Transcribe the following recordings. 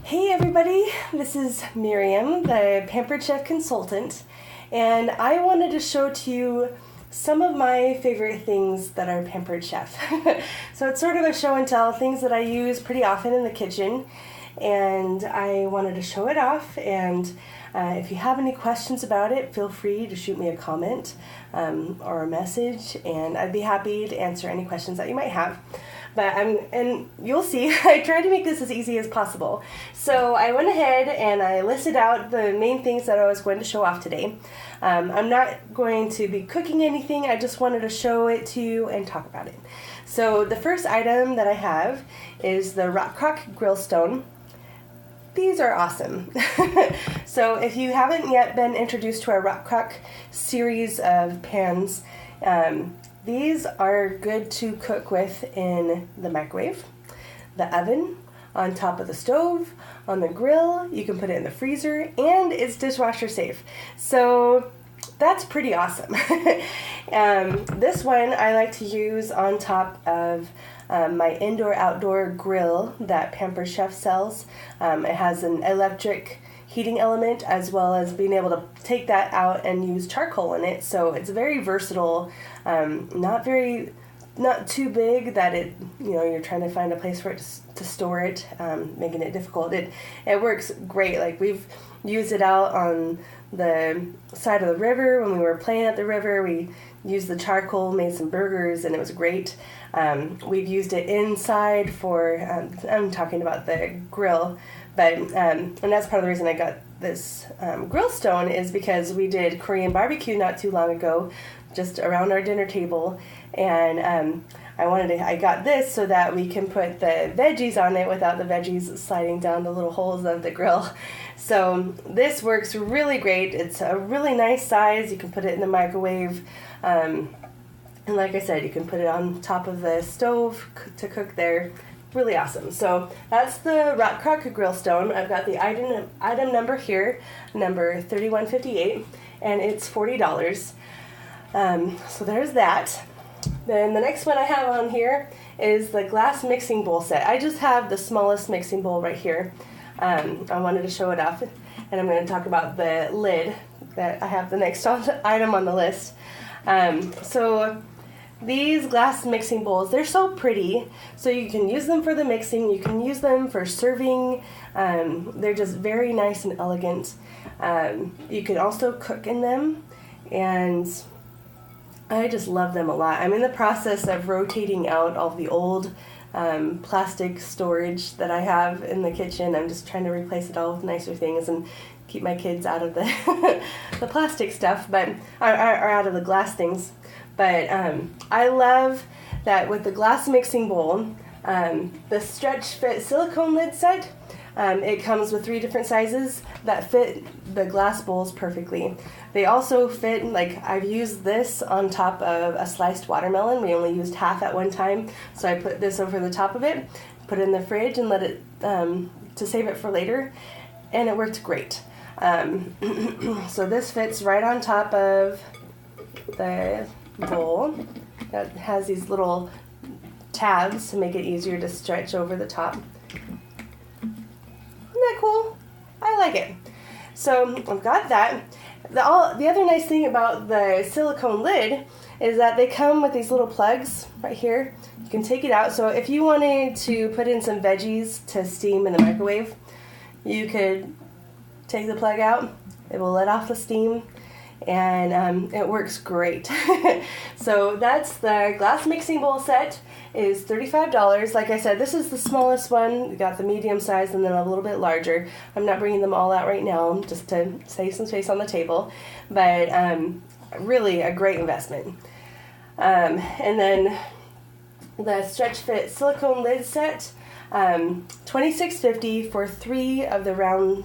Hey everybody, this is Miriam, the Pampered Chef consultant, and I wanted to show to you some of my favorite things that are Pampered Chef. So it's sort of a show and tell, things that I use pretty often in the kitchen, and I wanted to show it off. And if you have any questions about it, feel free to shoot me a comment or a message, and I'd be happy to answer any questions that you might have. But and you'll see, I tried to make this as easy as possible. So I went ahead and I listed out the main things that I was going to show off today. I'm not going to be cooking anything, I just wanted to show it to you and talk about it. So the first item that I have is the Rock Crock Grillstone. These are awesome. So if you haven't yet been introduced to our Rock Crock series of pans, these are good to cook with in the microwave, the oven, on top of the stove, on the grill. You can put it in the freezer, and it's dishwasher safe. So that's pretty awesome. This one I like to use on top of my indoor-outdoor grill that Pampered Chef sells. It has an electric heating element, as well as being able to take that out and use charcoal in it. So it's very versatile, not too big that it, you're trying to find a place for it to store it, making it difficult. It works great. Like, we've used it out on the side of the river when we were playing at the river. We used the charcoal, made some burgers, and it was great. We've used it inside for, I'm talking about the grill, but and that's part of the reason I got this Grillstone, is because we did Korean barbecue not too long ago, just around our dinner table, and I got this so that we can put the veggies on it without the veggies sliding down the little holes of the grill. So this works really great. It's a really nice size. You can put it in the microwave, and like I said, you can put it on top of the stove to cook there. Really awesome. So that's the Rock Crock Grillstone. I've got the item number here, number 3158, and it's $40. So there's that. Then the next one I have on here is the glass mixing bowl set. I just have the smallest mixing bowl right here. I wanted to show it off, and I'm going to talk about the lid that I have the next item on the list. So these glass mixing bowls, they're so pretty. So you can use them for the mixing, you can use them for serving. They're just very nice and elegant. You can also cook in them, and I just love them a lot. I'm in the process of rotating out all the old plastic storage that I have in the kitchen. I'm just trying to replace it all with nicer things and keep my kids out of the the plastic stuff, but or out of the glass things. But I love that with the glass mixing bowl, the stretch fit silicone lid set, it comes with 3 different sizes that fit the glass bowls perfectly. They also fit, like, I've used this on top of a sliced watermelon. We only used half at one time, so I put this over the top of it, put it in the fridge, and let it, to save it for later, and it worked great. So this fits right on top of the bowl. That has these little tabs to make it easier to stretch over the top. Isn't that cool? I like it. So I've got that. The other nice thing about the silicone lid is that they come with these little plugs right here. You can take it out. So if you wanted to put in some veggies to steam in the microwave, you could take the plug out. It will let off the steam, and it works great. So that's the glass mixing bowl set, is $35. Like I said, this is the smallest one. We got the medium size and then a little bit larger. I'm not bringing them all out right now, just to save some space on the table, but really a great investment. And then the stretch fit silicone lid set, $26.50 for 3 of the round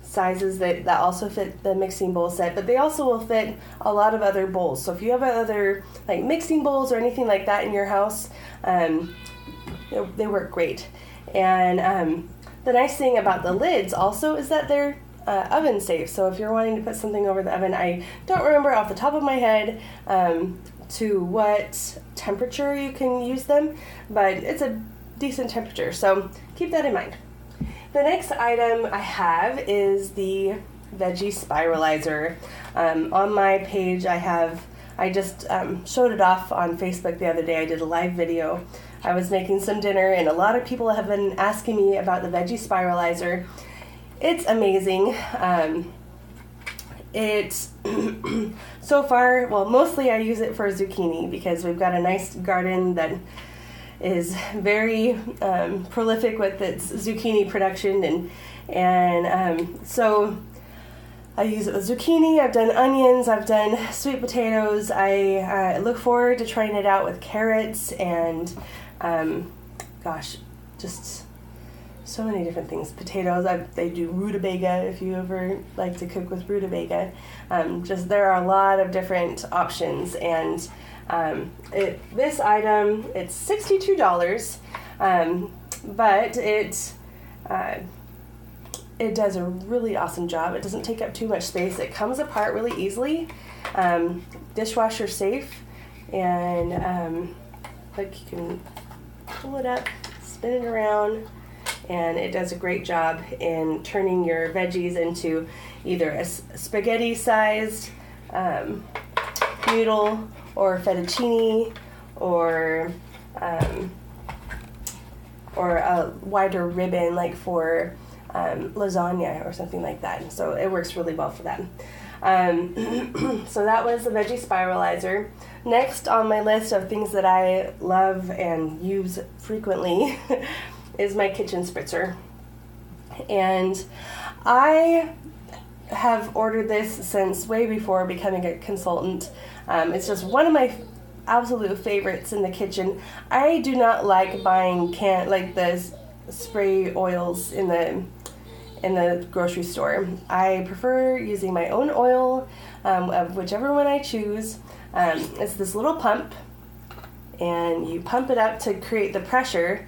sizes that also fit the mixing bowl set, but they also will fit a lot of other bowls. So if you have other like mixing bowls or anything like that in your house, they work great. And the nice thing about the lids also is that they're oven safe. So if you're wanting to put something over the oven, I don't remember off the top of my head to what temperature you can use them, but it's a decent temperature, so keep that in mind. The next item I have is the Veggie Spiralizer. On my page I just showed it off on Facebook the other day. I did a live video. I was making some dinner, and a lot of people have been asking me about the Veggie Spiralizer. It's amazing. It's so far, well, mostly I use it for zucchini because we've got a nice garden that is very prolific with its zucchini production, and so I use it with zucchini. I've done onions, I've done sweet potatoes. I look forward to trying it out with carrots and just so many different things. Potatoes, they do rutabaga if you ever like to cook with rutabaga. There are a lot of different options, and this item, it's $62, but it does a really awesome job. It doesn't take up too much space. It comes apart really easily, dishwasher safe, and like you can pull it up, spin it around, and it does a great job in turning your veggies into either a spaghetti-sized noodle or fettuccine or a wider ribbon like for lasagna or something like that. So it works really well for that. So that was the Veggie Spiralizer. Next on my list of things that I love and use frequently is my kitchen spritzer. And I have ordered this since way before becoming a consultant. It's just one of my absolute favorites in the kitchen. I do not like buying the spray oils in the grocery store. I prefer using my own oil, of whichever one I choose. It's this little pump, and you pump it up to create the pressure,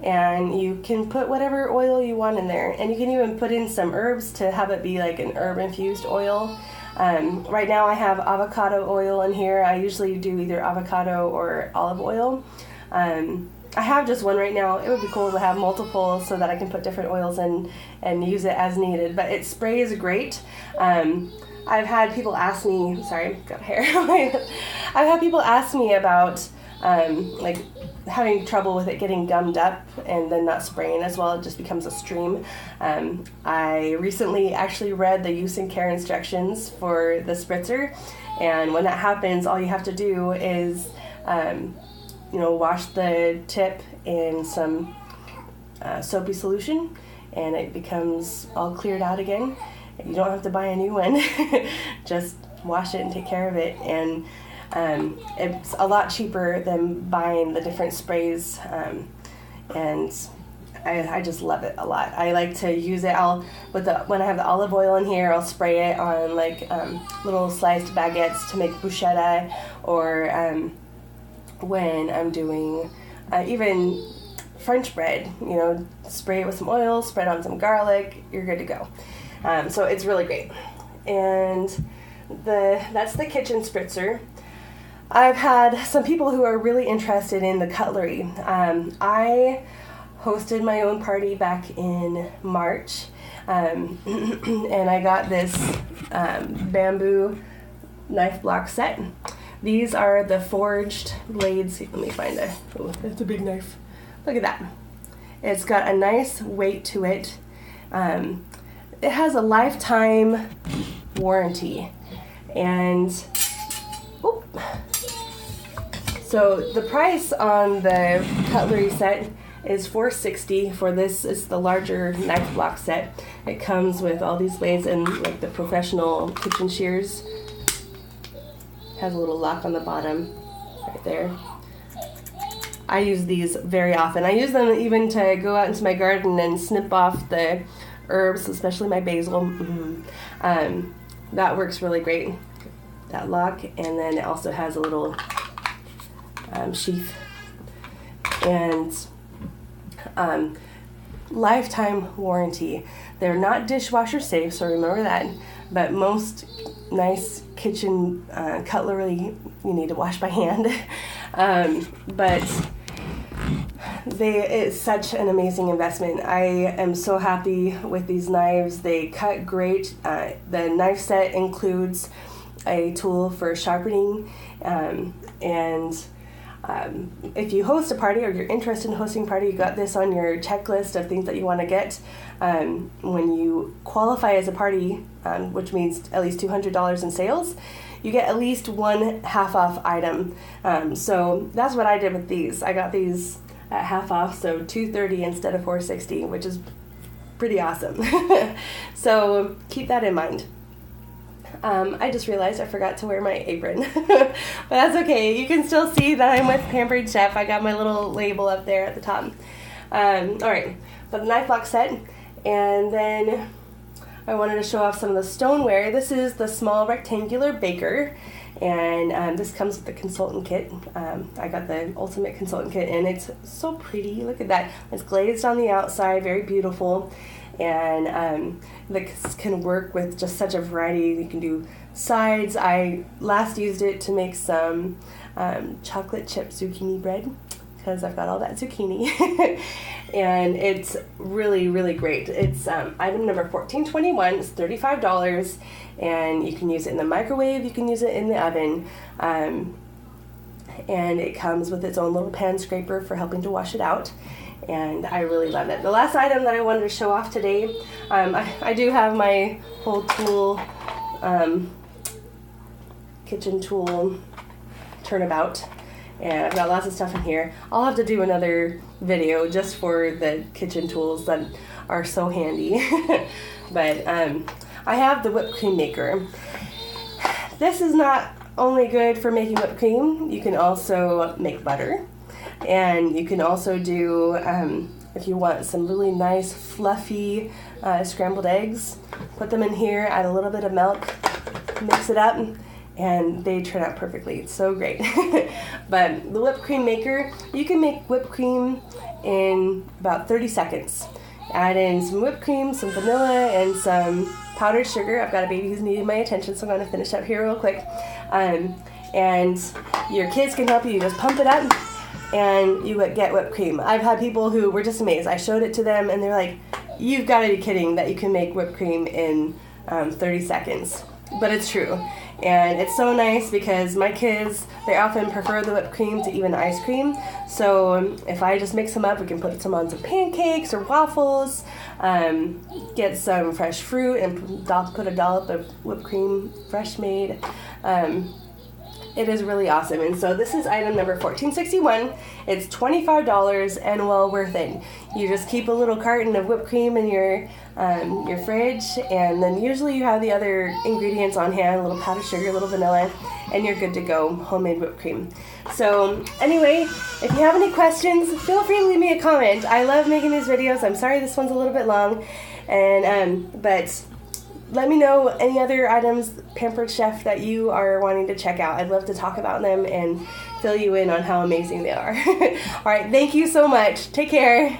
and you can put whatever oil you want in there, and you can even put in some herbs to have it be like an herb infused oil. Right now I have avocado oil in here. I usually do either avocado or olive oil. I have just one right now. It would be cool to have multiple so that I can put different oils in and use it as needed, but it sprays great. I've had people ask me, sorry, got hair. I've had people ask me about like having trouble with it getting gummed up and then not spraying as well. It just becomes a stream. I recently actually read the use and care instructions for the spritzer, and when that happens, all you have to do is wash the tip in some soapy solution, and it becomes all cleared out again. You don't have to buy a new one. Just wash it and take care of it, and it's a lot cheaper than buying the different sprays, and I just love it a lot. I like to use it. When I have the olive oil in here, I'll spray it on little sliced baguettes to make bruschetta, or when I'm doing even French bread, spray it with some oil, spread on some garlic, you're good to go. So it's really great. And that's the kitchen spritzer. I've had some people who are really interested in the cutlery. I hosted my own party back in March, and I got this bamboo knife block set. These are the forged blades. Let me find that's a big knife. Look at that. It's got a nice weight to it. It has a lifetime warranty, and so the price on the cutlery set is $460 for this. It's the larger knife block set. It comes with all these blades and the professional kitchen shears. Has a little lock on the bottom right there. I use these very often. I use them even to go out into my garden and snip off the herbs, especially my basil. That works really great, that lock. And then it also has a little sheath. And lifetime warranty. They're not dishwasher safe, so remember that. But most nice kitchen cutlery you need to wash by hand. But it's such an amazing investment. I am so happy with these knives. They cut great. The knife set includes a tool for sharpening, and if you host a party or you're interested in hosting a party, you got this on your checklist of things that you want to get. When you qualify as a party, which means at least $200 in sales, you get at least one half off item. So that's what I did with these. I got these at half off, so $230 instead of $460, which is pretty awesome. So keep that in mind. I just realized I forgot to wear my apron, but that's okay. You can still see that I'm with Pampered Chef. I got my little label up there at the top. All right, but the knife block set, and then I wanted to show off some of the stoneware. This is the small rectangular baker, and this comes with the consultant kit. I got the ultimate consultant kit, and it's so pretty. Look at that. It's glazed on the outside, very beautiful. And this can work with just such a variety. You can do sides. I last used it to make some chocolate chip zucchini bread because I've got all that zucchini. And it's really, really great. It's item number 1421. It's $35, and you can use it in the microwave. You can use it in the oven. And it comes with its own little pan scraper for helping to wash it out. And I really love it. The last item that I wanted to show off today, I do have my whole tool, kitchen tool turnabout, and I've got lots of stuff in here. I'll have to do another video just for the kitchen tools that are so handy. But I have the whipped cream maker. This is not only good for making whipped cream, you can also make butter. And you can also do, if you want some really nice fluffy scrambled eggs, put them in here, add a little bit of milk, mix it up, and they turn out perfectly. It's so great. But the whipped cream maker, you can make whipped cream in about 30 seconds. Add in some whipped cream, some vanilla, and some powdered sugar. I've got a baby who's needing my attention, so I'm going to finish up here real quick. And your kids can help you. You just pump it up, and you get whipped cream. I've had people who were just amazed. I showed it to them, and they're like, you've got to be kidding that you can make whipped cream in 30 seconds. But it's true. And it's so nice because my kids, they often prefer the whipped cream to even ice cream. So if I just mix them up, we can put some on some pancakes or waffles, get some fresh fruit, and put a dollop of whipped cream, fresh made. It is really awesome. And so this is item number 1461. It's $25 and well worth it. You just keep a little carton of whipped cream in your fridge, and then usually you have the other ingredients on hand, a little powdered sugar, a little vanilla, and you're good to go. Homemade whipped cream. So anyway, if you have any questions, feel free to leave me a comment. I love making these videos. I'm sorry this one's a little bit long, and but let me know any other items, Pampered Chef, that you are wanting to check out. I'd love to talk about them and fill you in on how amazing they are. All right, thank you so much. Take care.